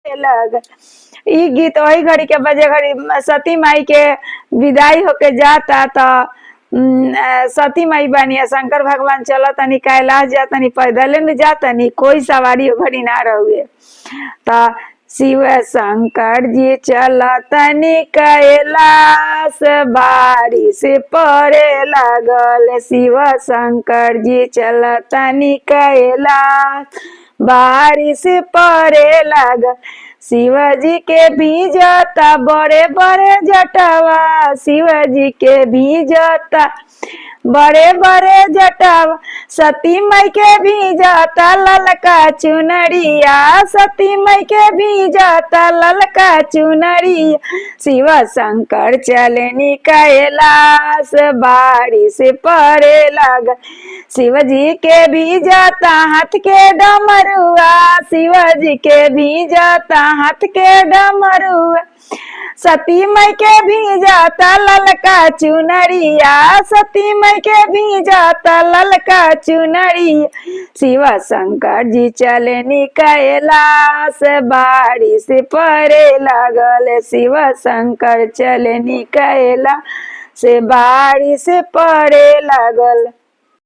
लग। ई गीत वही घड़ी के बजे घड़ी सती माई के विदाई होके जाता तो सती माई बानी शंकर भगवान चल तनी कैलाश जा तनी पैदल न जा तनी कोई सवारी घड़ी ना रहुए तो शिव शंकर जी चल तनी कैलाश बारिश पड़े लगल। शिव शंकर जी चल तनी कैलाश बारिश पड़े लगल। शिवजी के भीजता बड़े बड़े जटवा। शिवजी के भीजता बड़े बड़े जटवा। सती माई के भीजता ललका चुनरिया। सती माई के भीजता ललका चुनरिया। शिव शंकर चलनी कैलाश बारिश पड़े लगल। शिवजी के भीजता हाथ के डमरुआ। शिवजी के भीजता हाथ के डमरुआ। सती माई के भीजता ललका चुनरिया। सती माई के भीजता ललका चुनरिया। शिव शंकर जी चलनी कैलाश बारिश पड़े लगल। शिव शंकर चलनी कैलाश बारिश पड़े लगल।